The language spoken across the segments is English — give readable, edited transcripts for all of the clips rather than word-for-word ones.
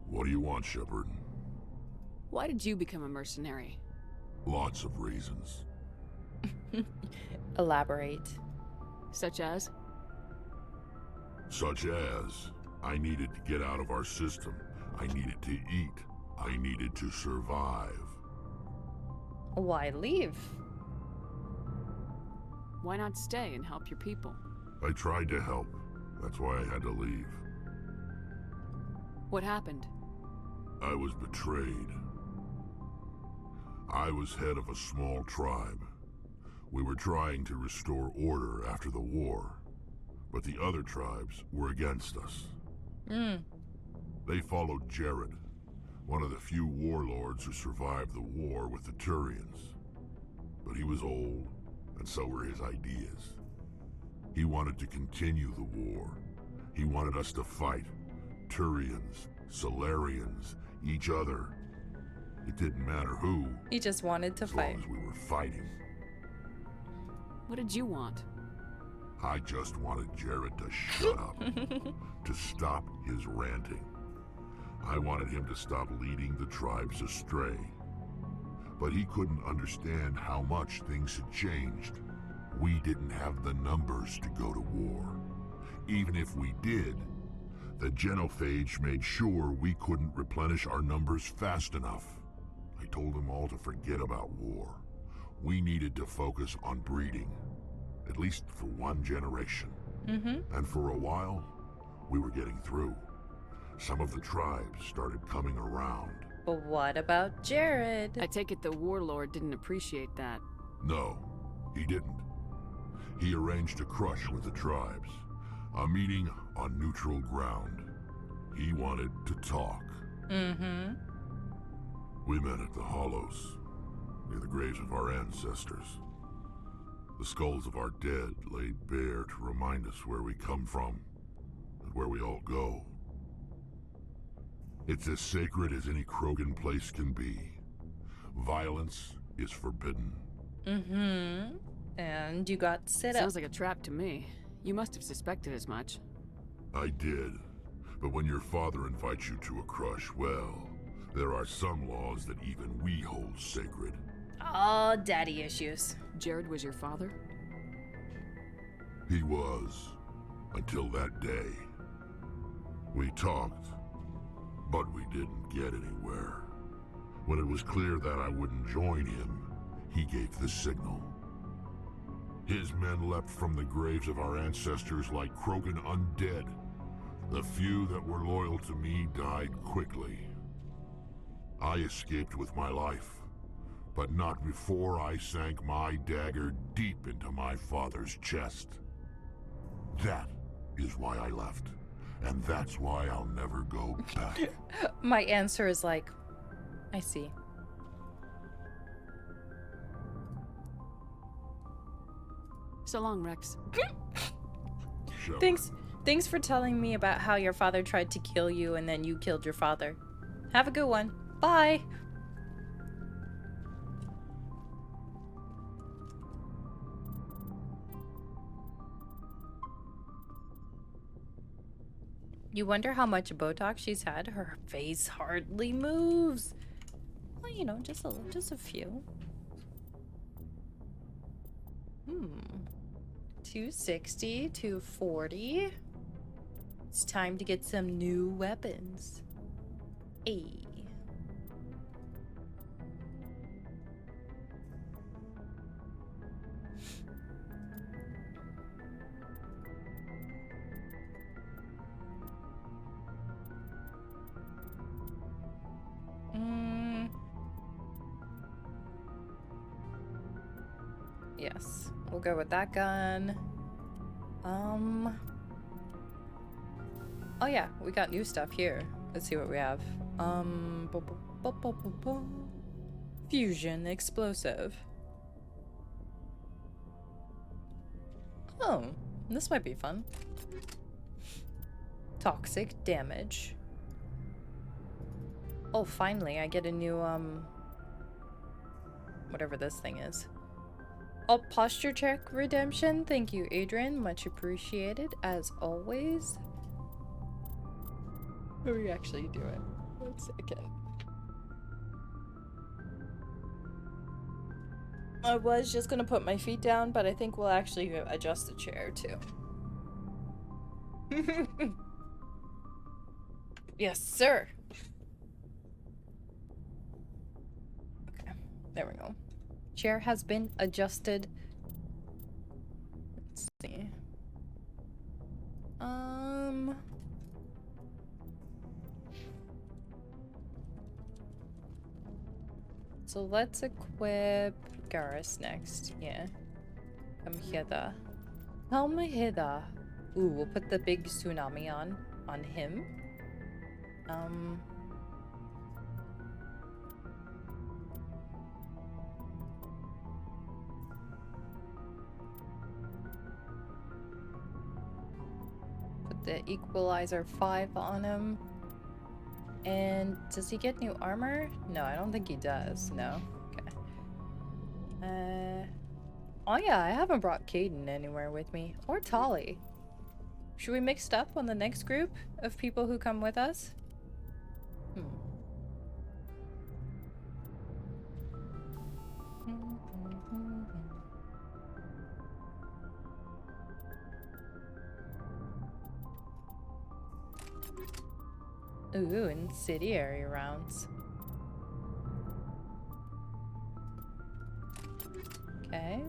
What do you want, Shepard? Why did you become a mercenary? Lots of reasons. Elaborate. Such as? Such as, I needed to get out of our system. I needed to eat. I needed to survive. Why leave? Why not stay and help your people? I tried to help. That's why I had to leave. What happened? I was betrayed. I was head of a small tribe. We were trying to restore order after the war, but the other tribes were against us. They followed Jared, one of the few warlords who survived the war with the Turians. But he was old, and so were his ideas. He wanted to continue the war. He wanted us to fight. Turians, Solarians, each other. It didn't matter who, He just wanted to as fight. long as we were fighting. What did you want? I just wanted Jared to shut up, to stop his ranting. I wanted him to stop leading the tribes astray. But he couldn't understand how much things had changed. We didn't have the numbers to go to war. Even if we did, the genophage made sure we couldn't replenish our numbers fast enough. I told them all to forget about war. We needed to focus on breeding, at least for one generation. And for a while, we were getting through. Some of the tribes started coming around. But what about Jared? I take it the warlord didn't appreciate that. No, he didn't. He arranged a crush with the tribes, a meeting on neutral ground. He wanted to talk. We met at the Hollows, near the graves of our ancestors. The skulls of our dead laid bare to remind us where we come from and where we all go. It's as sacred as any Krogan place can be. Violence is forbidden. And you got sit up. Sounds like a trap to me. You must have suspected as much. I did. But when your father invites you to a crush, well, there are some laws that even we hold sacred. Oh, daddy issues. Jared was your father? He was, until that day. We talked, but we didn't get anywhere. When it was clear that I wouldn't join him, he gave the signal. His men leapt from the graves of our ancestors like Krogan undead. The few that were loyal to me died quickly. I escaped with my life, but not before I sank my dagger deep into my father's chest. That is why I left, and that's why I'll never go back. My answer is like, I see. So long, Rex. Shepard. Thanks for telling me about how your father tried to kill you and then you killed your father. Have a good one. Bye. You wonder how much Botox she's had? Her face hardly moves. Well, you know, just a few. 260, 240. It's time to get some new weapons. Ayy. Yes, we'll go with that gun. Oh yeah, we got new stuff here. Let's see what we have. Fusion explosive. Oh, this might be fun. Toxic damage. Oh, finally, I get a new, whatever this thing is. Oh, posture check redemption. Thank you, Adrian. Much appreciated, as always. Let me actually do it. 1 second. I was just gonna put my feet down, but I think we'll actually adjust the chair too. Yes, sir. Okay, there we go. Chair has been adjusted. Let's see. So let's equip Garrus next. Yeah. Come hither. Come hither. Ooh, we'll put the big tsunami on him. Put the equalizer 5 on him. And does he get new armor? No, I don't think he does. No. Okay. Oh yeah, I haven't brought Caden anywhere with me. Or Tolly. Should we mix it up on the next group of people who come with us? Ooh, incendiary rounds. Okay.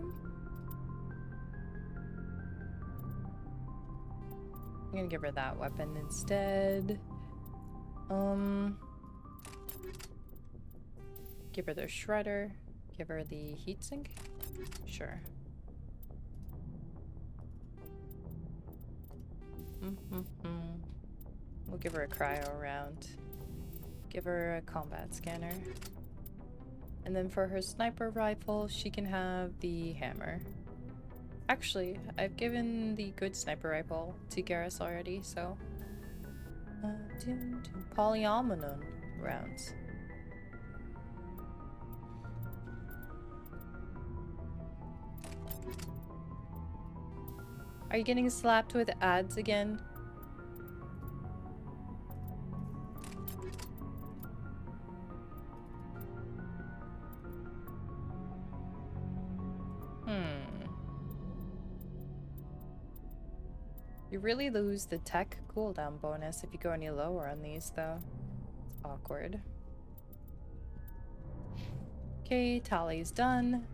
I'm gonna give her that weapon instead. Give her the shredder. Give her the heatsink. Sure. We'll give her a cryo round. Give her a combat scanner. And then for her sniper rifle, she can have the hammer. Actually, I've given the good sniper rifle to Garrus already, so... Polyomino rounds. Are you getting slapped with ads again? You really lose the tech cooldown bonus if you go any lower on these, though. It's awkward. Okay, Tally's done.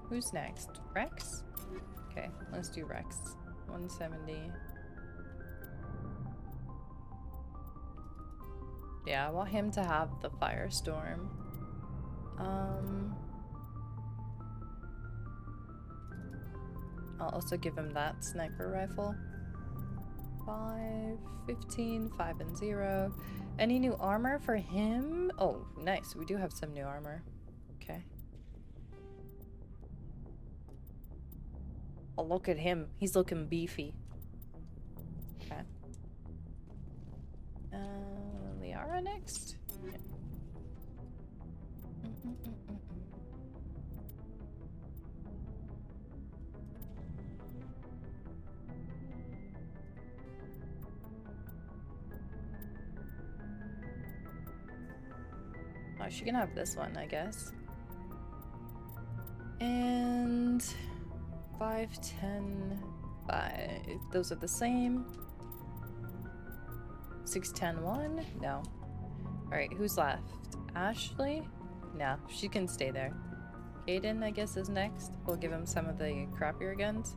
Who's next? Rex? Okay, let's do Rex. 170. Yeah, I want him to have the Firestorm. I'll also give him that sniper rifle. 5, 15, 5 and 0. Any new armor for him? Oh, nice. We do have some new armor. Okay. Oh, look at him. He's looking beefy. Okay. Liara next? Yeah. Oh, she can have this one, I guess. And 5, 10, 5. Those are the same. 6, 10, 1? No. Alright, who's left? Ashley? No, she can stay there. Caden, I guess, is next. We'll give him some of the crappier guns.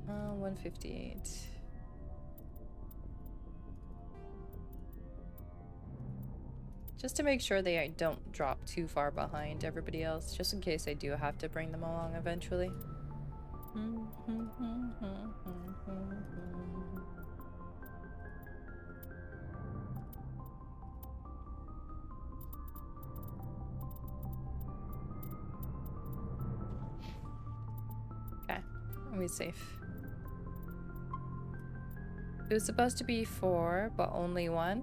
158. Just to make sure they don't drop too far behind everybody else, just in case I do have to bring them along eventually. Okay, we're safe. It was supposed to be 4, but only 1.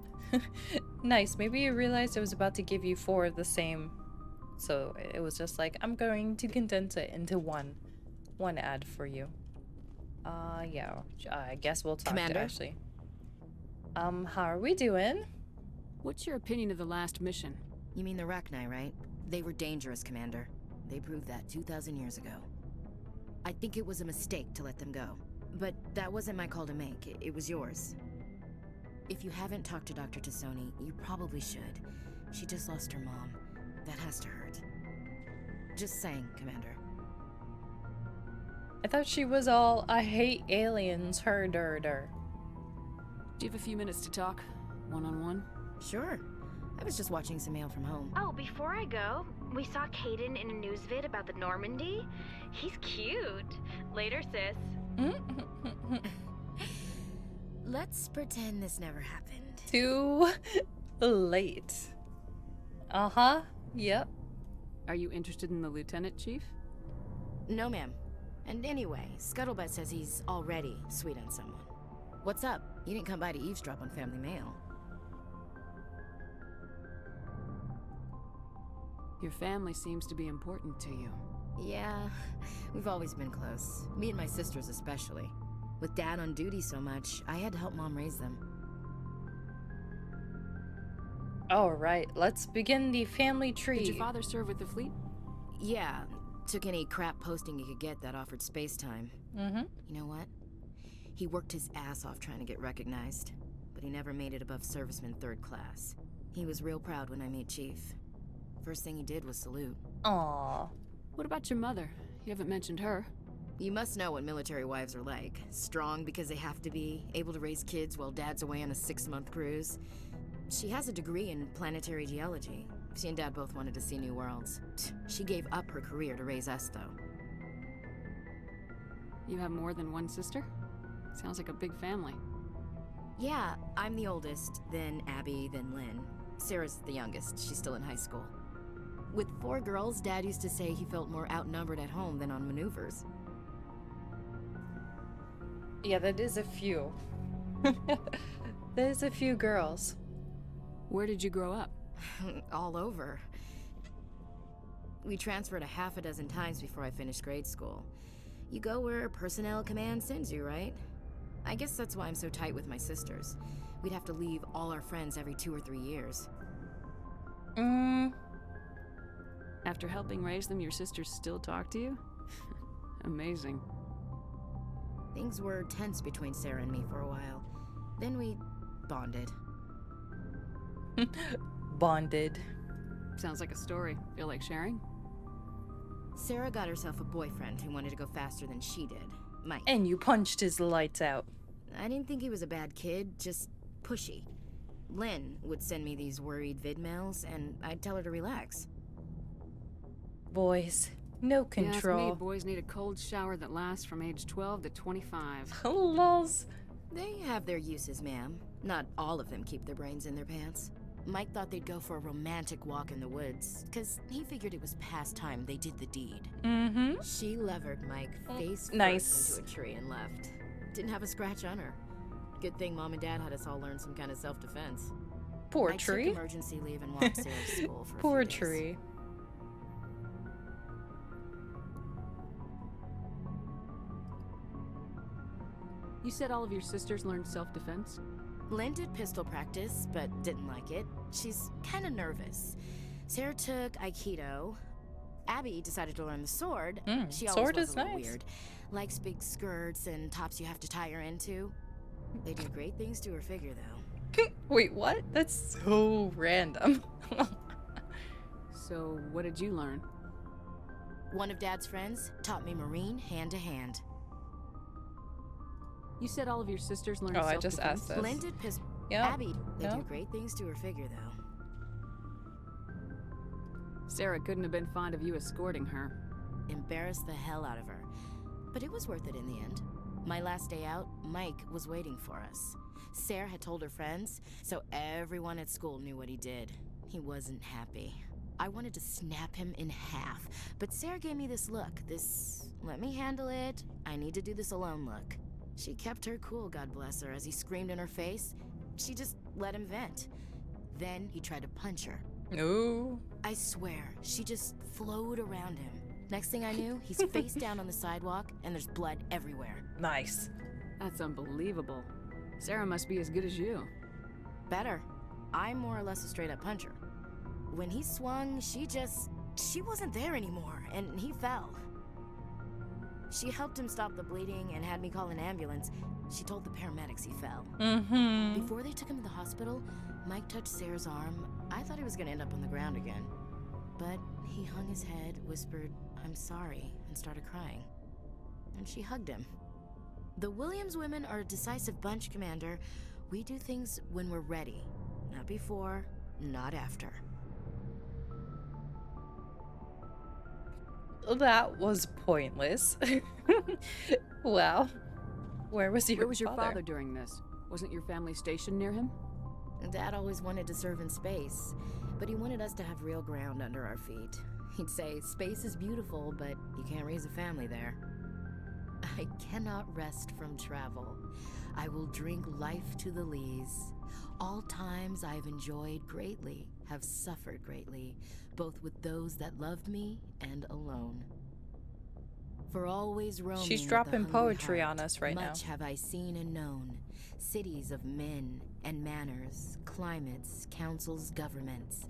Nice. Maybe you realized I was about to give you 4 of the same. So it was just like, I'm going to condense it into one ad for you. Yeah. I guess we'll talk Commander? to Ashley. How are we doing? What's your opinion of the last mission? You mean the Rachni, right? They were dangerous, Commander. They proved that 2,000 years ago. I think it was a mistake to let them go. But that wasn't my call to make. It was yours. If you haven't talked to Dr. Tassoni, you probably should. She just lost her mom. That has to hurt. Just saying, Commander. I thought she was all, I hate aliens, her. Do you have a few minutes to talk? One-on-one? Sure. I was just watching some mail from home. Oh, before I go, we saw Caden in a news vid about the Normandy. He's cute. Later, sis. Let's pretend this never happened. Too late. Uh-huh. Yep. Are you interested in the Lieutenant, Chief? No, ma'am. And anyway, Scuttlebutt says he's already sweet on someone. What's up? You didn't come by to eavesdrop on family mail. Your family seems to be important to you. Yeah, we've always been close. Me and my sisters especially. With Dad on duty so much, I had to help Mom raise them. Alright, let's begin the family tree. Did your father serve with the fleet? Yeah, took any crap posting he could get that offered space time. Mm-hmm. You know what? He worked his ass off trying to get recognized, but he never made it above serviceman 3rd class. He was real proud when I made Chief. First thing he did was salute. Aww. What about your mother? You haven't mentioned her. You must know what military wives are like. Strong because they have to be, able to raise kids while Dad's away on a 6-month cruise. She has a degree in planetary geology. She and Dad both wanted to see new worlds. She gave up her career to raise us, though. You have more than one sister? Sounds like a big family. Yeah, I'm the oldest, then Abby, then Lynn. Sarah's the youngest. She's still in high school. With 4 girls, Dad used to say he felt more outnumbered at home than on maneuvers. Yeah, that is a few. There's a few girls. Where did you grow up? All over. We transferred a half a dozen times before I finished grade school. You go where personnel command sends you, right? I guess that's why I'm so tight with my sisters. We'd have to leave all our friends every 2 or 3 years. After helping raise them, your sisters still talk to you? Amazing. Things were tense between Sarah and me for a while. Then we bonded. Bonded. Sounds like a story. Feel like sharing? Sarah got herself a boyfriend who wanted to go faster than she did, Mike. And you punched his lights out. I didn't think he was a bad kid, just pushy. Lynn would send me these worried vid mails, and I'd tell her to relax. Boys, no You ask me, control. boys need a cold shower that lasts from age 12 to 25. Lols. They have their uses, ma'am. Not all of them keep their brains in their pants. Mike thought they'd go for a romantic walk in the woods, because he figured it was past time they did the deed. Mm-hmm. She levered Mike face Nice. first into a tree and left. Didn't have a scratch on her. Good thing Mom and Dad had us all learn some kind of self-defense. Poor I tree. took emergency leave and walked Sarah to school for a Poor few days. tree. You said all of your sisters learned self-defense? Lynn did pistol practice, but didn't like it. She's kind of nervous. Sarah took Aikido. Abby decided to learn the sword. She always sword was is a little nice. weird. Likes big skirts and tops you have to tie her into. They do great things to her figure, though. Wait, what? That's so random. So, what did you learn? One of Dad's friends taught me Marine hand to hand. You said all of your sisters learned Oh, I self-defense? just asked this. Lynn did pistol. Yep. Abby, they Yep. do great things to her figure, though. Sarah couldn't have been fond of you escorting her. Embarrassed the hell out of her. But it was worth it in the end. My last day out, Mike was waiting for us. Sarah had told her friends, so everyone at school knew what he did. He wasn't happy. I wanted to snap him in half, but Sarah gave me this look, this let me handle it, I need to do this alone look. She kept her cool, God bless her, as he screamed in her face. She just let him vent. Then he tried to punch her. No. I swear, she just flowed around him. Next thing I knew, he's face down on the sidewalk, and there's blood everywhere. Nice. That's unbelievable. Sarah must be as good as you. Better. I'm more or less a straight-up puncher. When he swung, she wasn't there anymore, and he fell. She helped him stop the bleeding and had me call an ambulance. She told the paramedics he fell. Mm-hmm. Before they took him to the hospital, Mike touched Sarah's arm. I thought he was gonna end up on the ground again. But he hung his head, whispered, "I'm sorry," and started crying. And she hugged him. The Williams women are a decisive bunch, Commander. We do things when we're ready. Not before, not after. That was pointless. Wow. Where was Where was your father during this? Wasn't your family stationed near him? Dad always wanted to serve in space, but he wanted us to have real ground under our feet. He'd say, space is beautiful, but you can't raise a family there. I cannot rest from travel. I will drink life to the lees. All times I have enjoyed greatly, have suffered greatly, both with those that loved me and alone. For always roaming She's with dropping the hungry poetry heart, on us right now. much have I seen and known, cities of men and manners, climates, councils, governments.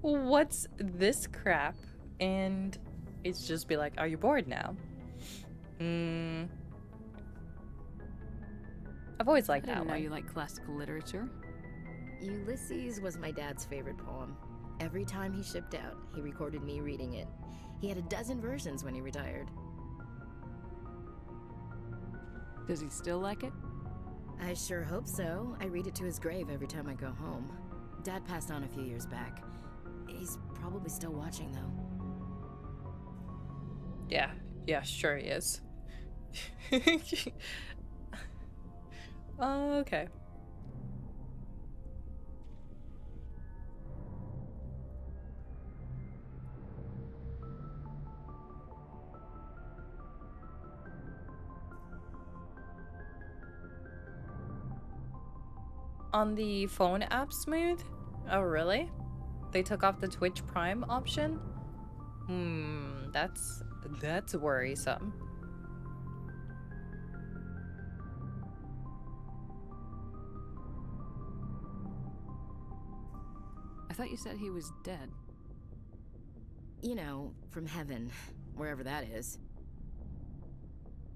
What's this crap? And it's just be like, are you bored now? I've always I liked that didn't know one. you like classical literature. Ulysses was my dad's favorite poem. Every time he shipped out, he recorded me reading it. He had a dozen versions when he retired. Does he still like it? I sure hope so. I read it to his grave every time I go home. Dad passed on a few years back. He's probably still watching, though. Yeah, sure he is. Okay. On the phone app smooth? Oh, really? They took off the Twitch Prime option? That's worrisome. I thought you said he was dead. You know, from heaven, wherever that is.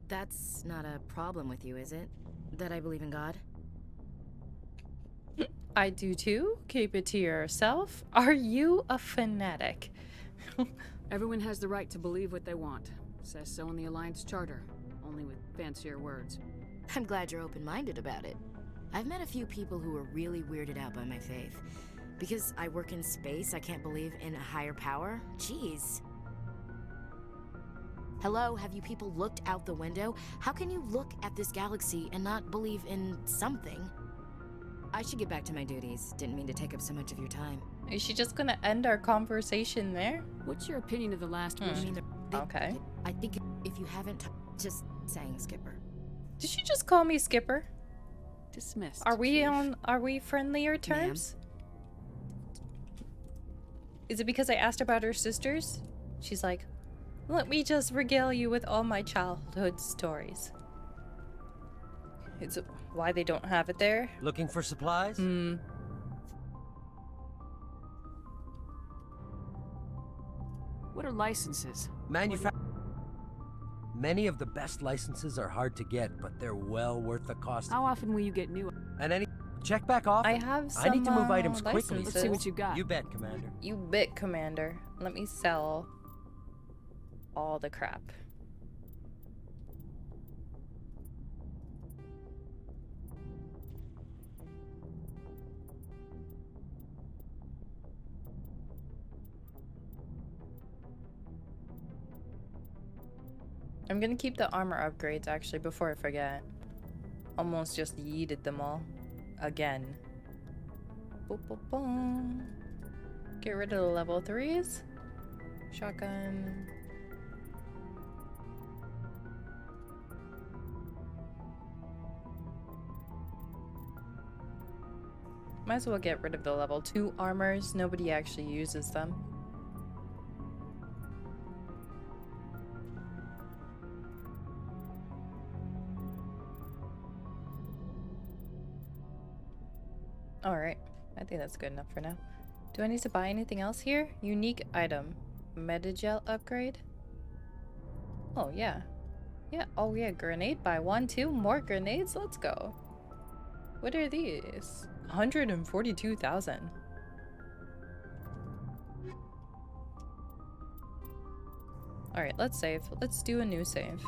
That's not a problem with you, is it? That I believe in God? I do too. Keep it to yourself. Are you a fanatic? Everyone has the right to believe what they want. Says so in the Alliance Charter, only with fancier words. I'm glad you're open-minded about it. I've met a few people who are really weirded out by my faith. Because I work in space, I can't believe in a higher power? Jeez. Hello, have you people looked out the window? How can you look at this galaxy and not believe in something? I should get back to my duties. Didn't mean to take up so much of your time. Is she just gonna end our conversation there? What's your opinion of the last I mission? mean, Okay. I think if you haven't, just saying, Skipper. Did she just call me Skipper? Dismissed. Are we Chief. are we friendlier terms? Is it because I asked about her sisters? She's like, let me just regale you with all my childhood stories. Is it why they don't have it there? Looking for supplies? What are licenses? Many of the best licenses are hard to get, but they're well worth the cost. How often will you get new? And check back off. I have some I need to move items quickly. licenses. Let's see what you got. You bet, Commander. You bit, Commander. Let me sell all the crap. I'm gonna keep the armor upgrades actually before I forget. Almost just yeeted them all. Again. Boop, boop, boom. Get rid of the level 3s. Shotgun. Might as well get rid of the level 2 armors. Nobody actually uses them. Alright, I think that's good enough for now. Do I need to buy anything else here? Unique item. Metagel upgrade? Oh, yeah. Yeah, oh yeah, grenade buy 1, 2 more grenades? Let's go. What are these? 142,000. Alright, let's save. Let's do a new save.